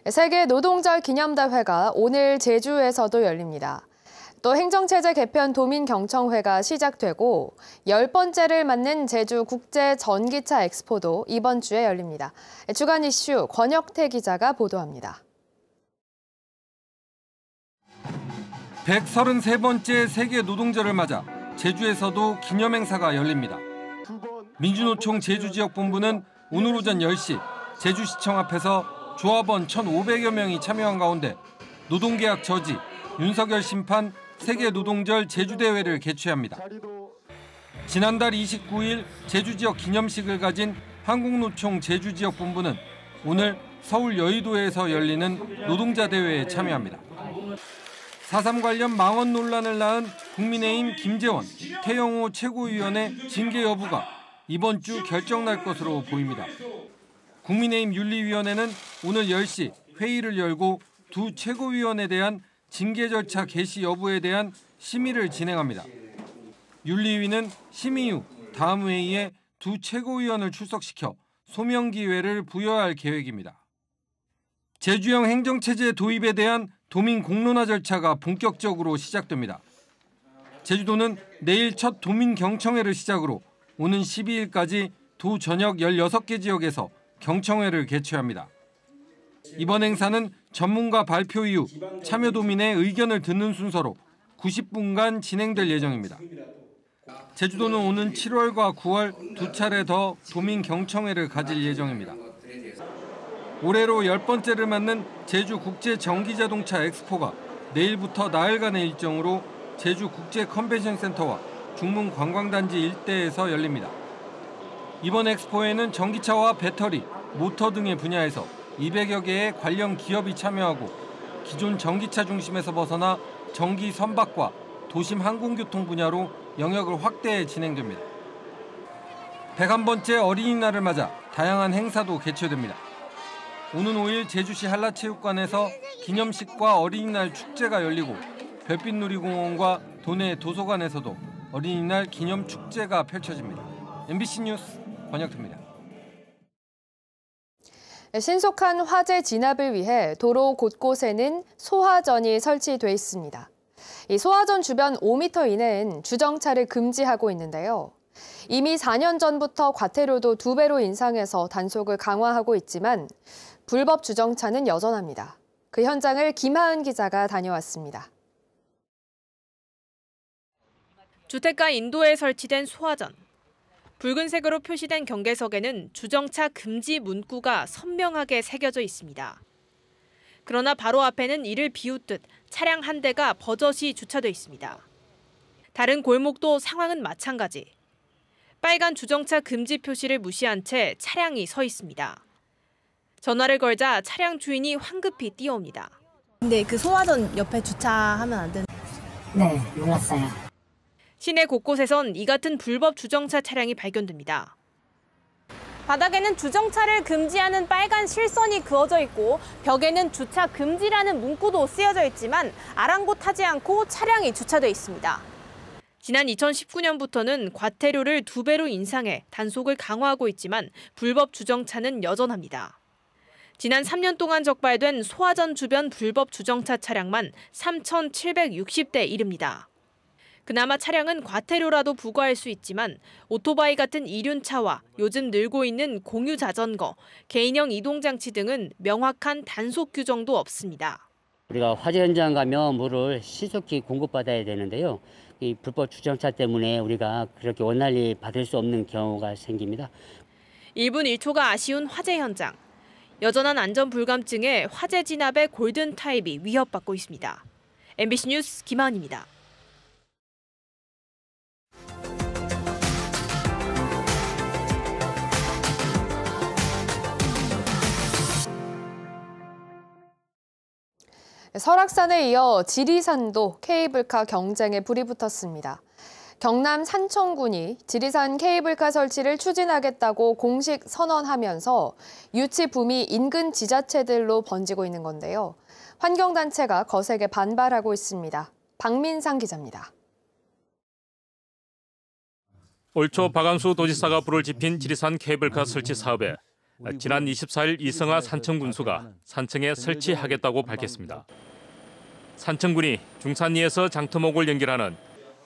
세계 노동절 기념대회가 오늘 제주에서도 열립니다. 또 행정체제 개편 도민경청회가 시작되고 10번째를 맞는 제주 국제전기차 엑스포도 이번 주에 열립니다. 주간 이슈 권혁태 기자가 보도합니다. 133번째 세계 노동절을 맞아 제주에서도 기념행사가 열립니다. 민주노총 제주지역본부는 오늘 오전 10시 제주시청 앞에서 조합원 1,500여 명이 참여한 가운데 노동계약 저지, 윤석열 심판 세계 노동절 제주대회를 개최합니다. 지난달 29일 제주지역 기념식을 가진 한국노총 제주지역본부는 오늘 서울 여의도에서 열리는 노동자 대회에 참여합니다. 4.3 관련 망언 논란을 낳은 국민의힘 김재원, 태영호 최고위원의 징계 여부가 이번 주 결정날 것으로 보입니다. 국민의힘 윤리위원회는 오늘 10시 회의를 열고 두 최고위원에 대한 징계 절차 개시 여부에 대한 심의를 진행합니다. 윤리위는 심의 후 다음 회의에 두 최고위원을 출석시켜 소명 기회를 부여할 계획입니다. 제주형 행정체제 도입에 대한 도민 공론화 절차가 본격적으로 시작됩니다. 제주도는 내일 첫 도민 경청회를 시작으로 오는 12일까지 도 전역 16개 지역에서 경청회를 개최합니다. 이번 행사는 전문가 발표 이후 참여도민의 의견을 듣는 순서로 90분간 진행될 예정입니다. 제주도는 오는 7월과 9월 두 차례 더 도민 경청회를 가질 예정입니다. 올해로 10번째를 맞는 제주 국제전기자동차 엑스포가 내일부터 나흘간의 일정으로 제주 국제컨벤션센터와 중문 관광단지 일대에서 열립니다. 이번 엑스포에는 전기차와 배터리, 모터 등의 분야에서 200여 개의 관련 기업이 참여하고 기존 전기차 중심에서 벗어나 전기 선박과 도심 항공교통 분야로 영역을 확대해 진행됩니다. 101번째 어린이날을 맞아 다양한 행사도 개최됩니다. 오는 5일 제주시 한라체육관에서 기념식과 어린이날 축제가 열리고 별빛놀이공원과 도내 도서관에서도 어린이날 기념축제가 펼쳐집니다. MBC 뉴스 권혁태입니다. 신속한 화재 진압을 위해 도로 곳곳에는 소화전이 설치돼 있습니다. 이 소화전 주변 5m 이내엔 주정차를 금지하고 있는데요. 이미 4년 전부터 과태료도 2배로 인상해서 단속을 강화하고 있지만 불법 주정차는 여전합니다. 그 현장을 김하은 기자가 다녀왔습니다. 주택가 인도에 설치된 소화전. 붉은색으로 표시된 경계석에는 주정차 금지 문구가 선명하게 새겨져 있습니다. 그러나 바로 앞에는 이를 비웃듯 차량 한 대가 버젓이 주차돼 있습니다. 다른 골목도 상황은 마찬가지. 빨간 주정차 금지 표시를 무시한 채 차량이 서 있습니다. 전화를 걸자 차량 주인이 황급히 뛰어옵니다. 근데 그 소화전 옆에 주차하면 안 되는? 네, 몰랐어요. 시내 곳곳에선 이 같은 불법 주정차 차량이 발견됩니다. 바닥에는 주정차를 금지하는 빨간 실선이 그어져 있고 벽에는 주차 금지라는 문구도 쓰여져 있지만 아랑곳하지 않고 차량이 주차돼 있습니다. 지난 2019년부터는 과태료를 2배로 인상해 단속을 강화하고 있지만 불법 주정차는 여전합니다. 지난 3년 동안 적발된 소화전 주변 불법 주정차 차량만 3,760대에 이릅니다. 그나마 차량은 과태료라도 부과할 수 있지만 오토바이 같은 이륜차와 요즘 늘고 있는 공유 자전거, 개인형 이동장치 등은 명확한 단속 규정도 없습니다. 우리가 화재 현장 가면 물을 신속히 공급받아야 되는데요. 이 불법 주정차 때문에 우리가 그렇게 원활히 받을 수 없는 경우가 생깁니다. 1분 1초가 아쉬운 화재 현장. 여전한 안전 불감증에 화재 진압의 골든타임이 위협받고 있습니다. MBC 뉴스 김하은입니다. 설악산에 이어 지리산도 케이블카 경쟁에 불이 붙었습니다. 경남 산청군이 지리산 케이블카 설치를 추진하겠다고 공식 선언하면서 유치 붐이 인근 지자체들로 번지고 있는 건데요. 환경단체가 거세게 반발하고 있습니다. 박민상 기자입니다. 올 초 박한수 도지사가 불을 지핀 지리산 케이블카 설치 사업에 지난 24일 이성하 산청군수가 산청에 설치하겠다고 밝혔습니다. 산청군이 중산리에서 장터목을 연결하는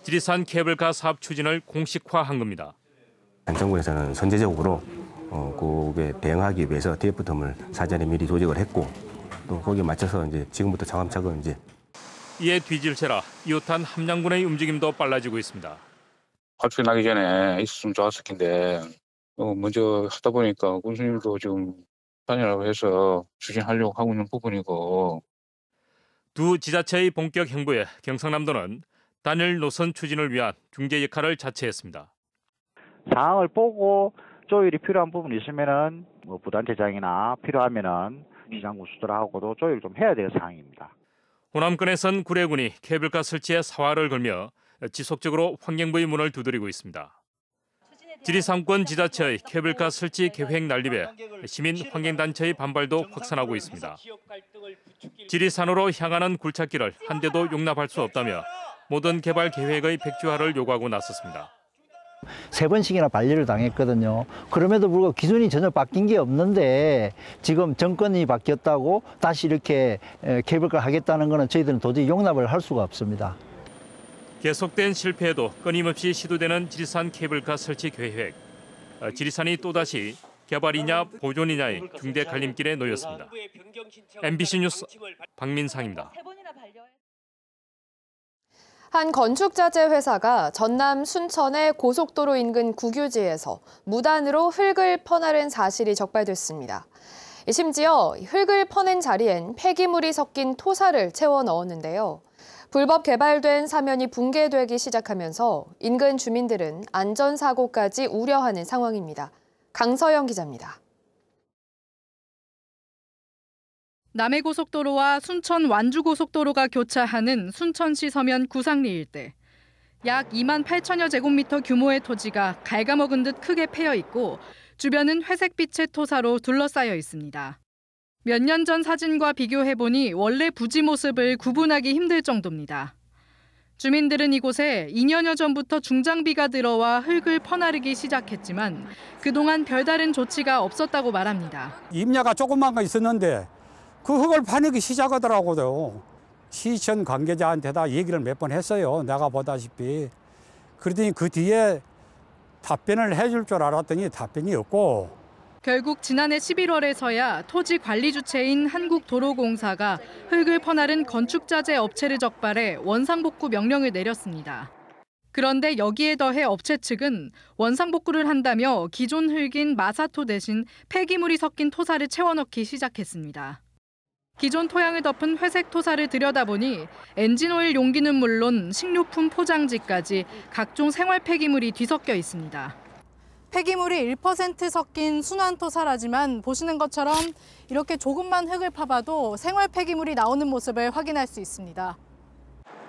지리산 케이블카 사업 추진을 공식화한 겁니다. 산청군에서는 선제적으로 그에 대응하기 위해서 DF팀을 사전에 미리 조직을 했고 또 거기에 맞춰서 이제 지금부터 차근차근 이제 이에 뒤질세라 이웃한 함양군의 움직임도 빨라지고 있습니다. 발표 나기 전에 있었으면 좋았을 텐데 먼저 하다 보니까 군수님도 지금 다니라고 해서 추진하려고 하고 있는 부분이고 두 지자체의 본격 행보에 경상남도는 단일 노선 추진을 위한 중재 역할을 자처했습니다. 상황을 보고 조율이 필요한 부분이 있으면은 부단 제장이나 필요하면은 시장 군수들하고도 조율을 좀 해야 될 사항입니다. 호남권에선 구례군이 케이블카 설치에 사활을 걸며 지속적으로 환경부의 문을 두드리고 있습니다. 지리산권 지자체의 케이블카 설치 계획 난립에 시민 환경단체의 반발도 확산하고 있습니다. 지리산으로 향하는 굴착길을 한 대도 용납할 수 없다며 모든 개발 계획의 백지화를 요구하고 나섰습니다. 3번씩이나 반려를 당했거든요. 그럼에도 불구하고 기준이 전혀 바뀐 게 없는데 지금 정권이 바뀌었다고 다시 이렇게 케이블카를 하겠다는 것은 저희들은 도저히 용납을 할 수가 없습니다. 계속된 실패에도 끊임없이 시도되는 지리산 케이블카 설치 계획. 지리산이 또다시 개발이냐 보존이냐의 중대 갈림길에 놓였습니다. MBC 뉴스 박민상입니다. 한 건축자재 회사가 전남 순천의 고속도로 인근 국유지에서 무단으로 흙을 퍼나른 사실이 적발됐습니다. 심지어 흙을 퍼낸 자리엔 폐기물이 섞인 토사를 채워 넣었는데요. 불법 개발된 사면이 붕괴되기 시작하면서 인근 주민들은 안전사고까지 우려하는 상황입니다. 강서영 기자입니다. 남해고속도로와 순천 완주고속도로가 교차하는 순천시 서면 구상리 일대. 약 2만 8천여 제곱미터 규모의 토지가 갉아먹은 듯 크게 패여 있고 주변은 회색빛의 토사로 둘러싸여 있습니다. 몇 년 전 사진과 비교해보니 원래 부지 모습을 구분하기 힘들 정도입니다. 주민들은 이곳에 2년여 전부터 중장비가 들어와 흙을 퍼나르기 시작했지만 그동안 별다른 조치가 없었다고 말합니다. 임야가 조그만 거 있었는데 그 흙을 파내기 시작하더라고요. 시청 관계자한테다 얘기를 몇 번 했어요. 내가 보다시피. 그러더니 그 뒤에 답변을 해줄 줄 알았더니 답변이 없고. 결국 지난해 11월에서야 토지 관리 주체인 한국도로공사가 흙을 퍼나른 건축자재 업체를 적발해 원상복구 명령을 내렸습니다. 그런데 여기에 더해 업체 측은 원상복구를 한다며 기존 흙인 마사토 대신 폐기물이 섞인 토사를 채워넣기 시작했습니다. 기존 토양을 덮은 회색 토사를 들여다보니 엔진오일 용기는 물론 식료품 포장지까지 각종 생활 폐기물이 뒤섞여 있습니다. 폐기물이 1% 섞인 순환 토사라지만 보시는 것처럼 이렇게 조금만 흙을 파봐도 생활 폐기물이 나오는 모습을 확인할 수 있습니다.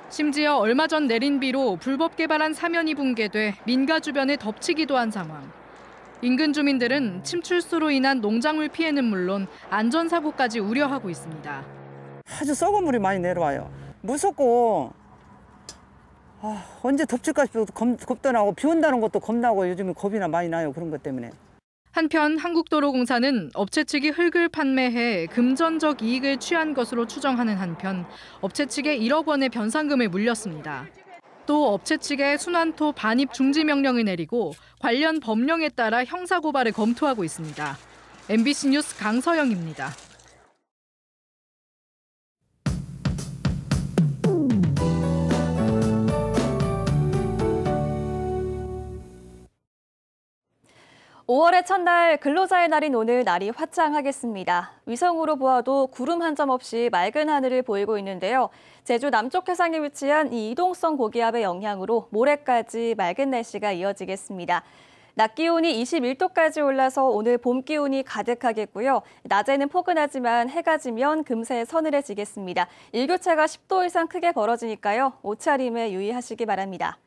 심지어 얼마 전 내린 비로 불법 개발한 사면이 붕괴돼 민가 주변을 덮치기도 한 상황. 인근 주민들은 침출수로 인한 농작물 피해는 물론 안전사고까지 우려하고 있습니다. 아주 썩은 물이 많이 내려와요. 무섭고 언제 덮칠까 싶어서 겁도 나고 비 온다는 것도 겁나고 요즘에 겁이나 많이 나요. 그런 것 때문에. 한편 한국도로공사는 업체 측이 흙을 판매해 금전적 이익을 취한 것으로 추정하는 한편 업체 측에 1억 원의 변상금을 물렸습니다. 또 업체 측에 순환토 반입 중지 명령을 내리고 관련 법령에 따라 형사고발을 검토하고 있습니다. MBC 뉴스 강서영입니다. (5월의) 첫날 근로자의 날인 오늘 날이 화창하겠습니다. 위성으로 보아도 구름 한 점 없이 맑은 하늘을 보이고 있는데요. 제주 남쪽 해상에 위치한 이 이동성 고기압의 영향으로 모레까지 맑은 날씨가 이어지겠습니다. 낮 기온이 21도까지 올라서 오늘 봄 기운이 가득하겠고요. 낮에는 포근하지만 해가 지면 금세 서늘해지겠습니다. 일교차가 10도 이상 크게 벌어지니까요. 옷차림에 유의하시기 바랍니다.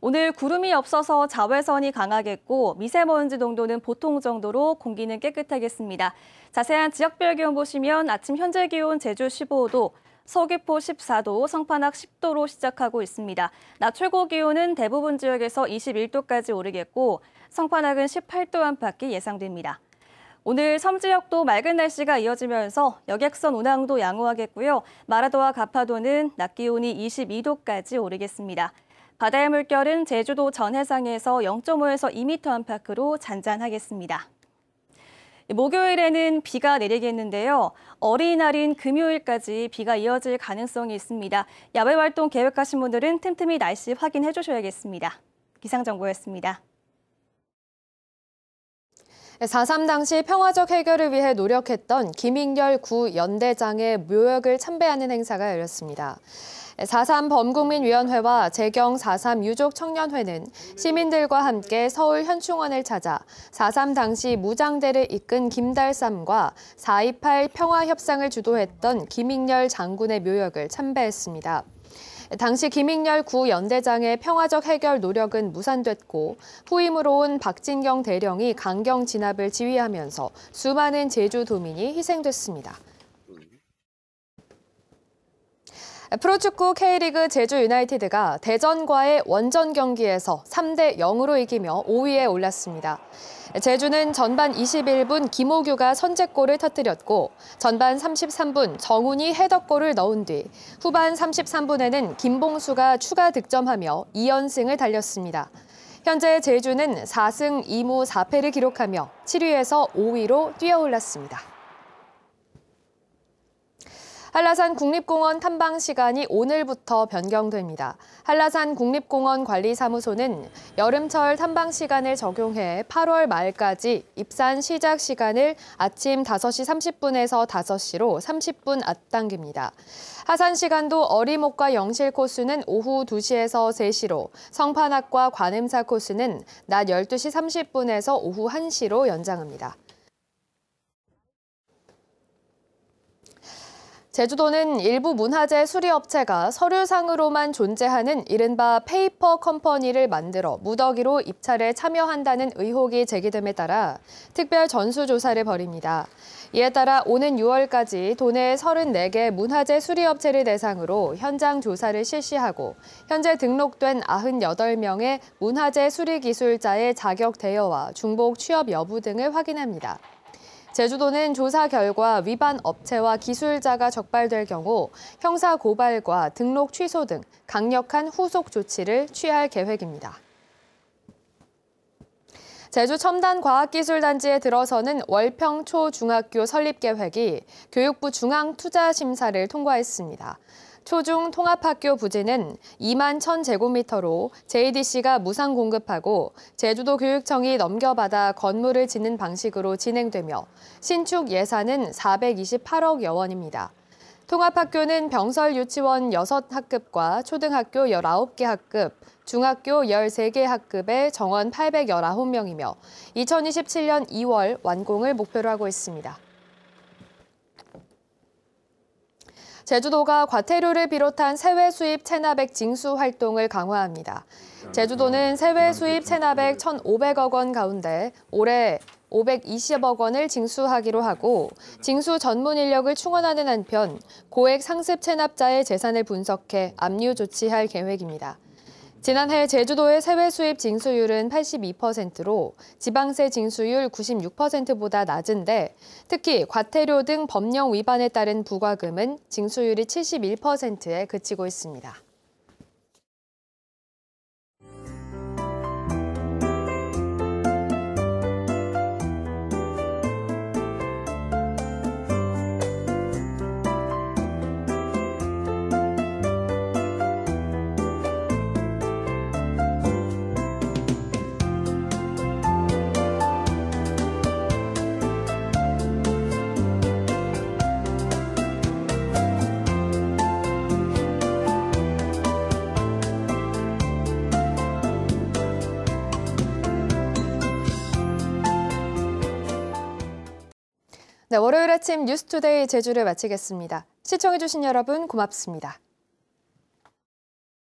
오늘 구름이 없어서 자외선이 강하겠고 미세먼지 농도는 보통 정도로 공기는 깨끗하겠습니다. 자세한 지역별 기온 보시면 아침 현재 기온 제주 15도, 서귀포 14도, 성판악 10도로 시작하고 있습니다. 낮 최고 기온은 대부분 지역에서 21도까지 오르겠고 성판악은 18도 안팎이 예상됩니다. 오늘 섬지역도 맑은 날씨가 이어지면서 여객선 운항도 양호하겠고요. 마라도와 가파도는 낮 기온이 22도까지 오르겠습니다. 바다의 물결은 제주도 전 해상에서 0.5에서 2m 안팎으로 잔잔하겠습니다. 목요일에는 비가 내리겠는데요. 어린이날인 금요일까지 비가 이어질 가능성이 있습니다. 야외 활동 계획하신 분들은 틈틈이 날씨 확인해 주셔야겠습니다. 기상정보였습니다. 4.3 당시 평화적 해결을 위해 노력했던 김익렬 구 연대장의 묘역을 참배하는 행사가 열렸습니다. 4.3 범국민위원회와 재경 4.3 유족청년회는 시민들과 함께 서울 현충원을 찾아 4.3 당시 무장대를 이끈 김달삼과 4.28 평화협상을 주도했던 김익렬 장군의 묘역을 참배했습니다. 당시 김익렬 구 연대장의 평화적 해결 노력은 무산됐고 후임으로 온 박진경 대령이 강경 진압을 지휘하면서 수많은 제주도민이 희생됐습니다. 프로축구 K리그 제주 유나이티드가 대전과의 원정 경기에서 3대 0으로 이기며 5위에 올랐습니다. 제주는 전반 21분 김호규가 선제골을 터뜨렸고 전반 33분 정훈이 헤더골을 넣은 뒤 후반 33분에는 김봉수가 추가 득점하며 2연승을 달렸습니다. 현재 제주는 4승 2무 4패를 기록하며 7위에서 5위로 뛰어올랐습니다. 한라산 국립공원 탐방 시간이 오늘부터 변경됩니다. 한라산 국립공원 관리사무소는 여름철 탐방 시간을 적용해 8월 말까지 입산 시작 시간을 아침 5시 30분에서 5시로 30분 앞당깁니다. 하산 시간도 어리목과 영실 코스는 오후 2시에서 3시로, 성판악과 관음사 코스는 낮 12시 30분에서 오후 1시로 연장합니다. 제주도는 일부 문화재 수리업체가 서류상으로만 존재하는 이른바 페이퍼 컴퍼니를 만들어 무더기로 입찰에 참여한다는 의혹이 제기됨에 따라 특별 전수조사를 벌입니다. 이에 따라 오는 6월까지 도내 34개 문화재 수리업체를 대상으로 현장 조사를 실시하고 현재 등록된 98명의 문화재 수리기술자의 자격 대여와 중복 취업 여부 등을 확인합니다. 제주도는 조사 결과 위반 업체와 기술자가 적발될 경우 형사 고발과 등록 취소 등 강력한 후속 조치를 취할 계획입니다. 제주 첨단과학기술단지에 들어서는 월평 초중학교 설립 계획이 교육부 중앙투자심사를 통과했습니다. 초중 통합학교 부지는 2만 1,000제곱미터로 JDC가 무상 공급하고 제주도 교육청이 넘겨받아 건물을 짓는 방식으로 진행되며 신축 예산은 428억여 원입니다. 통합학교는 병설 유치원 6학급과 초등학교 19개 학급, 중학교 13개 학급의 정원 819명이며 2027년 2월 완공을 목표로 하고 있습니다. 제주도가 과태료를 비롯한 세외 수입 체납액 징수 활동을 강화합니다. 제주도는 세외 수입 체납액 1,500억 원 가운데 올해 520억 원을 징수하기로 하고 징수 전문 인력을 충원하는 한편 고액 상습 체납자의 재산을 분석해 압류 조치할 계획입니다. 지난해 제주도의 세외 수입 징수율은 82%로 지방세 징수율 96%보다 낮은데 특히 과태료 등 법령 위반에 따른 부과금은 징수율이 71%에 그치고 있습니다. 네, 월요일 아침 뉴스투데이 제주를 마치겠습니다. 시청해주신 여러분 고맙습니다.